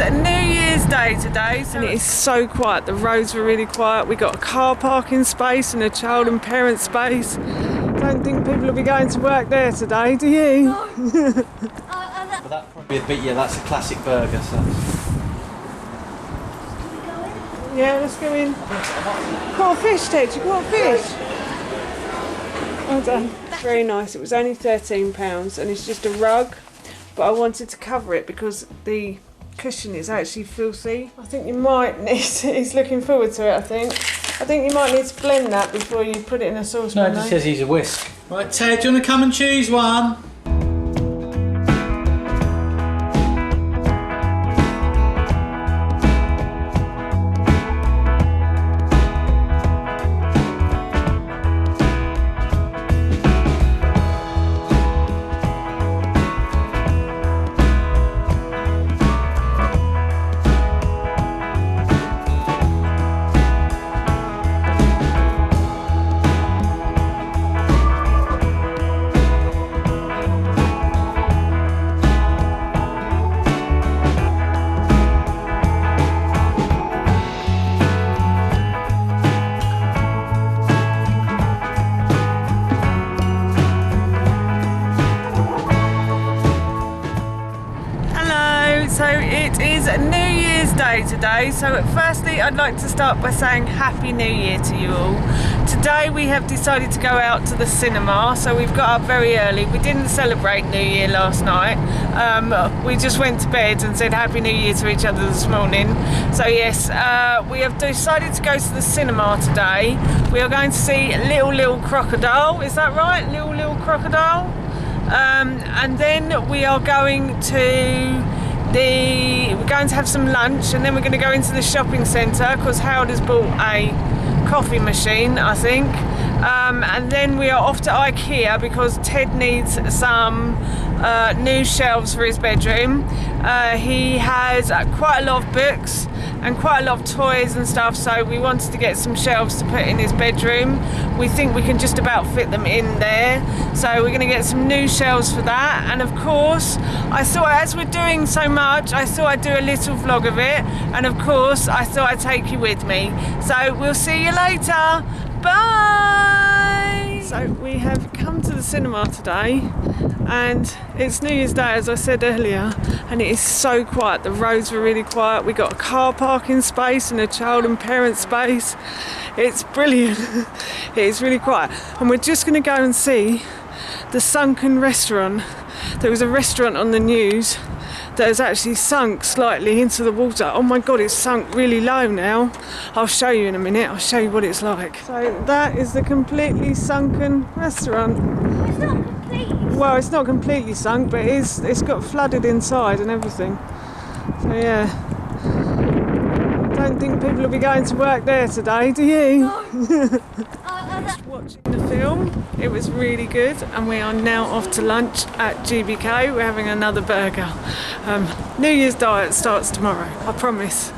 is New Year's Day today, and it is so quiet. The roads were really quiet. We got a car parking space and a child and parent space. Don't think people will be going to work there today, do you? No. But that probably a bit, yeah, that's a classic burger, so. Yeah, let's go in. Caught a fish, Ted, you caught a fish? Well done. Very nice. It was only £13 and it's just a rug, but I wanted to cover it because the cushion is actually filthy. I think you might need to, he's looking forward to it, I think you might need to blend that before you put it in a saucepan. No, it just says he's a whisk. Right, Ted, do you want to come and choose one? So it is New Year's Day today, so firstly I'd like to start by saying Happy New Year to you all. Today we have decided to go out to the cinema, so we've got up very early. We didn't celebrate New Year last night, we just went to bed and said Happy New Year to each other this morning. So yes, we have decided to go to the cinema today. We are going to see Little Crocodile, is that right? Little Crocodile? And then we are going to we're going to have some lunch, and then we're going to go into the shopping centre because Howard has bought a coffee machine, I think, and then we are off to Ikea because Ted needs some new shelves for his bedroom. He has quite a lot of books and quite a lot of toys and stuff, so we wanted to get some shelves to put in his bedroom. We think we can just about fit them in there, so we're going to get some new shelves for that. And of course, I thought, as we're doing so much, I thought I'd do a little vlog of it, and of course I thought I'd take you with me. So we'll see you later. Bye! So we have come to the cinema today, and it's New Year's Day, as I said earlier, and it is so quiet. The roads were really quiet. We got a car parking space and a child and parent space. It's brilliant. It is really quiet, and we're just going to go and see the sunken restaurant. There was a restaurant on the news that has actually sunk slightly into the water. Oh my god, it's sunk really low now. I'll show you in a minute. I'll show you what it's like. So that is the completely sunken restaurant. It's not completely. Well, it's not completely sunk, but it's got flooded inside and everything. So yeah, don't think people will be going to work there today, do you? No. Watching the film, it was really good, and we are now off to lunch at GBK. We're having another burger. New Year's diet starts tomorrow, I promise.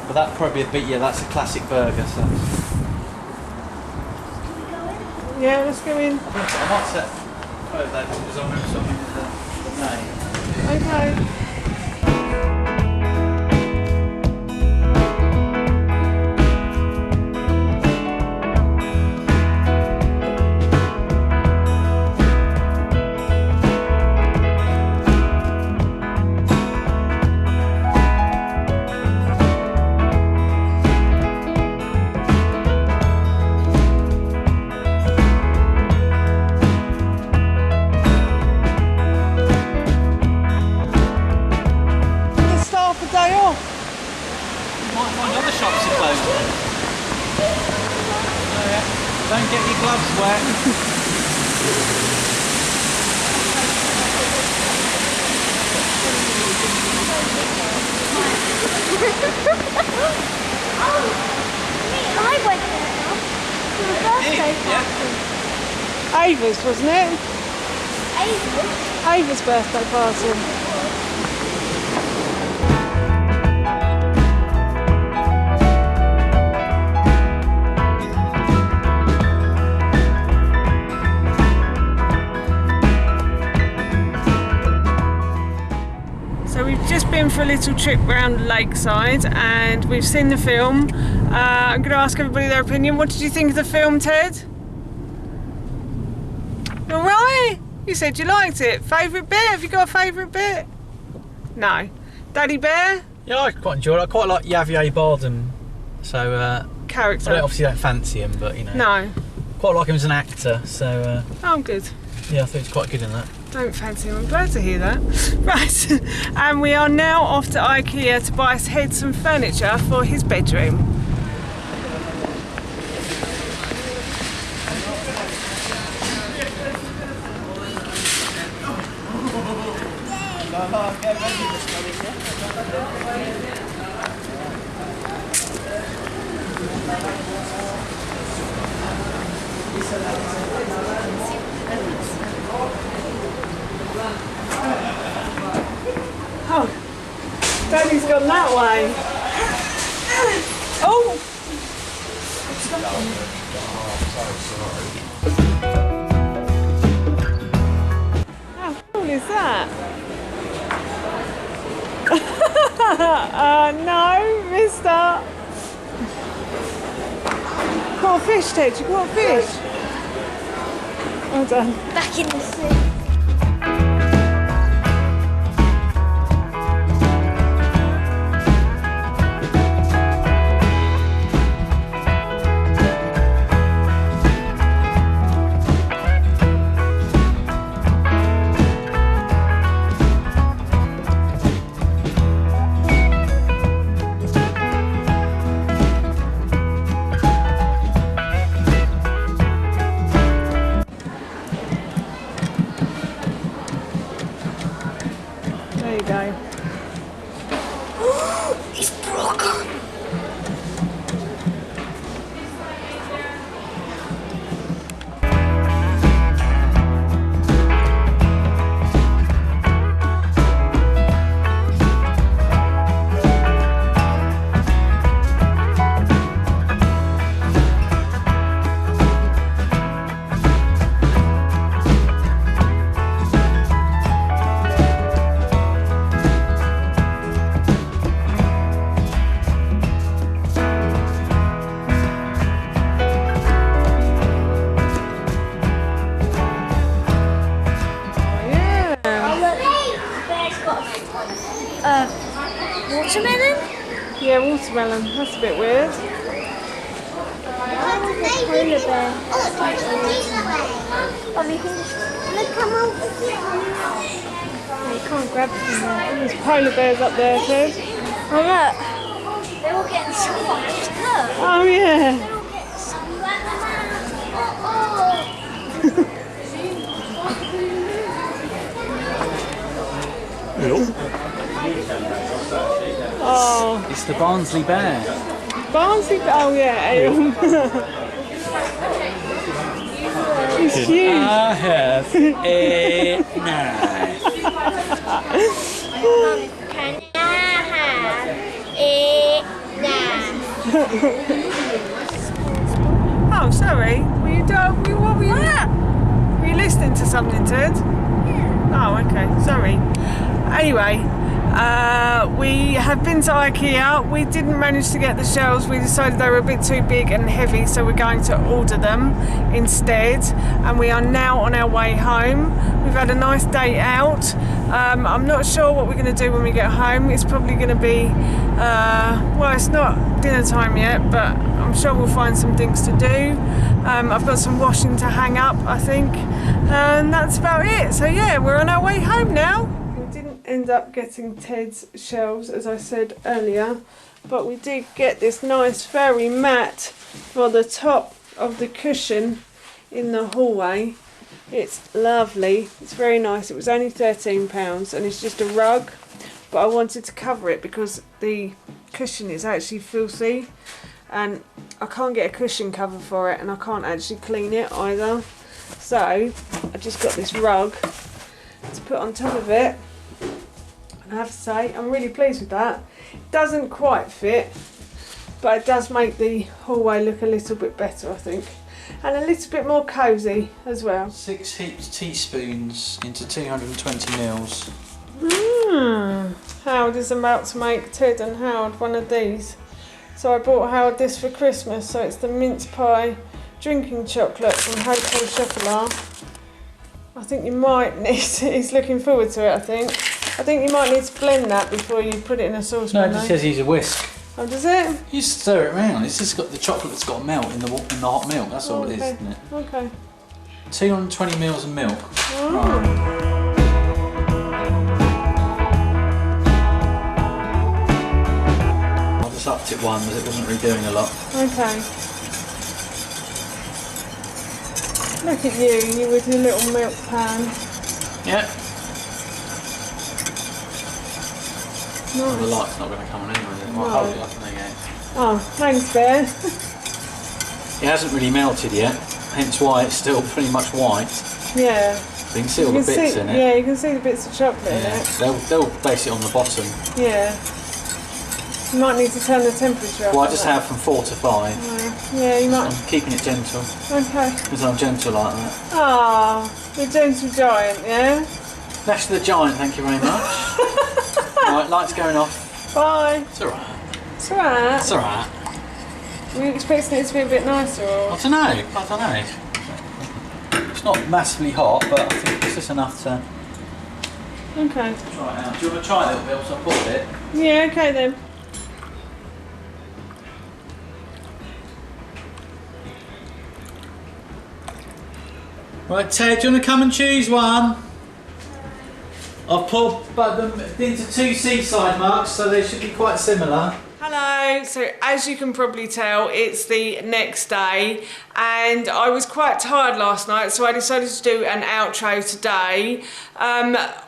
But that probably a bit, yeah, that's a classic burger, so. Yeah, let's go in. I might set photo there because I remember something with the name. Okay. Don't get your gloves wet. I went there for a birthday party. Ava's, wasn't it? Ava's birthday party. little trip around Lakeside and we've seen the film. I'm going to ask everybody their opinion. What did you think of the film, Ted? Alright? You said you liked it. Favourite bit? Have you got a favourite bit? No. Daddy Bear? Yeah, I quite enjoyed it. I quite like Javier Bardem. So, Character. I obviously don't fancy him, but you know. No. Quite like him as an actor, so... Oh, good. Yeah, I think he's quite good in that. Don't fancy him. I'm glad to hear that. Right. And we are now off to IKEA to buy Ted some furniture for his bedroom. Oh, Daddy's gone that way. Oh! How cool is that? No, mister. Caught a fish, Ted. You caught a fish. Well done. Back in the sea. There you go. It's broken. Watermelon? Yeah, watermelon. That's a bit weird. Polar bear. Look, come over here. Oh, you can't grab from there. There's polar bears up there, Ted. Oh, look. They're all getting squashed. Look. Oh, yeah. They're all getting squashed. Oh. Oh, It's the Barnsley Bear. Barnsley. Oh, yeah. He's huge. I have a knife. Can I have a knife? Oh, sorry. Were you done? What were you? Were you listening to something, Ted? Oh, okay. Sorry. Anyway, we have been to IKEA. We didn't manage to get the shelves. We decided they were a bit too big and heavy, so we're going to order them instead. And we are now on our way home. We've had a nice day out. I'm not sure what we're going to do when we get home. It's probably going to be, well, it's not dinner time yet, but I'm sure we'll find some things to do. I've got some washing to hang up, I think, and that's about it. So yeah, we're on our way home now. We didn't end up getting Ted's shelves, as I said earlier, but we did get this nice fairy mat for the top of the cushion in the hallway. It's lovely. It's very nice. It was only £13 and it's just a rug, but I wanted to cover it because the cushion is actually filthy and I can't get a cushion cover for it and I can't actually clean it either. So I just got this rug to put on top of it. And I have to say, I'm really pleased with that. It doesn't quite fit, but it does make the hallway look a little bit better, I think. And a little bit more cosy as well. 6 heaped teaspoons into 220 mils. Howard is about to make Ted and Howard one of these. So I bought Howard this for Christmas. So it's the mince pie drinking chocolate from Hotel Chocolat. I think you might need, he's looking forward to it, I think you might need to blend that before you put it in a saucepan. No, it just says use a whisk. Oh, does it? You just stir it around. It's just got the chocolate that's got to melt in the hot milk. That's all it is, isn't it? Okay. 220 mils of milk. Oh. Right. I just upped it one as it wasn't really doing a lot. Okay. Look at you with your little milk pan. Yeah. Nice. Well, the light's not going to come on anyway. I'll No. hold it up and there you go. Oh, thanks, Bear. It hasn't really melted yet, hence why it's still pretty much white. Yeah. But you can see all the bits in it. Yeah, you can see the bits of chocolate in Yeah. it. They'll base it on the bottom. Yeah. You might need to turn the temperature up. Well, I just have from 4 to 5. Yeah, you might. I'm keeping it gentle, Okay. because I'm gentle like that. Ah, the gentle giant, yeah? Nash the Giant, thank you very much. Right, lights going off. Bye. It's alright. It's alright. It's alright. Were you expecting it to be a bit nicer, or? I don't know. It's not massively hot, but I think it's just enough to Okay. try it out. Do you want to try a little bit whilst I put it? Yeah, okay then. Right, Ted, do you want to come and choose one? I've put them into 2 seaside mugs, so they should be quite similar. Hello, so as you can probably tell, it's the next day and I was quite tired last night, so I decided to do an outro today.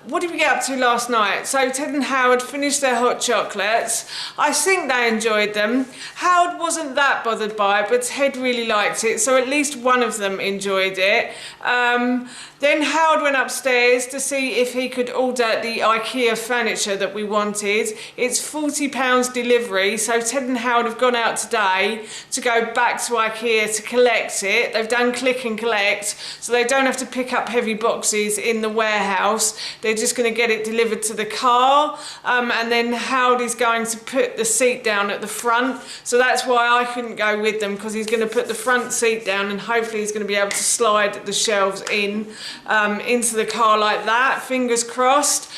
What did we get up to last night? So Ted and Howard finished their hot chocolates. I think they enjoyed them. Howard wasn't that bothered by it, but Ted really liked it, so at least one of them enjoyed it. Then Howard went upstairs to see if he could order the IKEA furniture that we wanted. It's £40 delivery, so Ted and Howard have gone out today to go back to IKEA to collect it. They've done click and collect, so they don't have to pick up heavy boxes in the warehouse. They're just going to get it delivered to the car, and then Howard is going to put the seat down at the front, so that's why I couldn't go with them, because he's going to put the front seat down and hopefully he's going to be able to slide the shelves into the car like that, fingers crossed.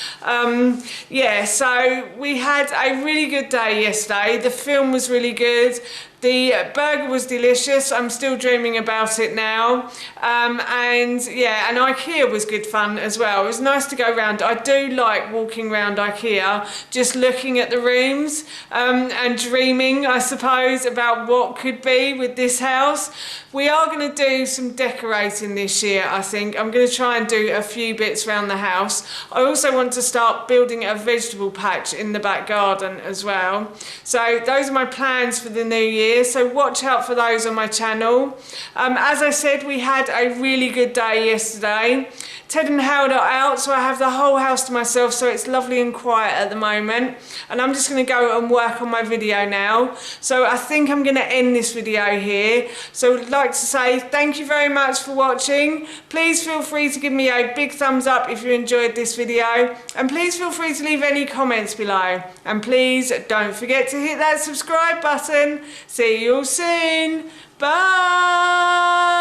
Yeah, so we had a really good day yesterday. The film was really good. The burger was delicious. I'm still dreaming about it now. And yeah, and IKEA was good fun as well. It was nice to go around. I do like walking around IKEA, just looking at the rooms and dreaming, I suppose, about what could be with this house. We are going to do some decorating this year, I think. I'm going to try and do a few bits around the house. I also want to start building a vegetable patch in the back garden as well. So those are my plans for the new year. So watch out for those on my channel. As I said, we had a really good day yesterday. Ted and Howard are out, so I have the whole house to myself, so it's lovely and quiet at the moment. And I'm just going to go and work on my video now. So I think I'm going to end this video here. So I'd like to say thank you very much for watching. Please feel free to give me a big thumbs up if you enjoyed this video. And please feel free to leave any comments below. And please don't forget to hit that subscribe button. See you all soon. Bye.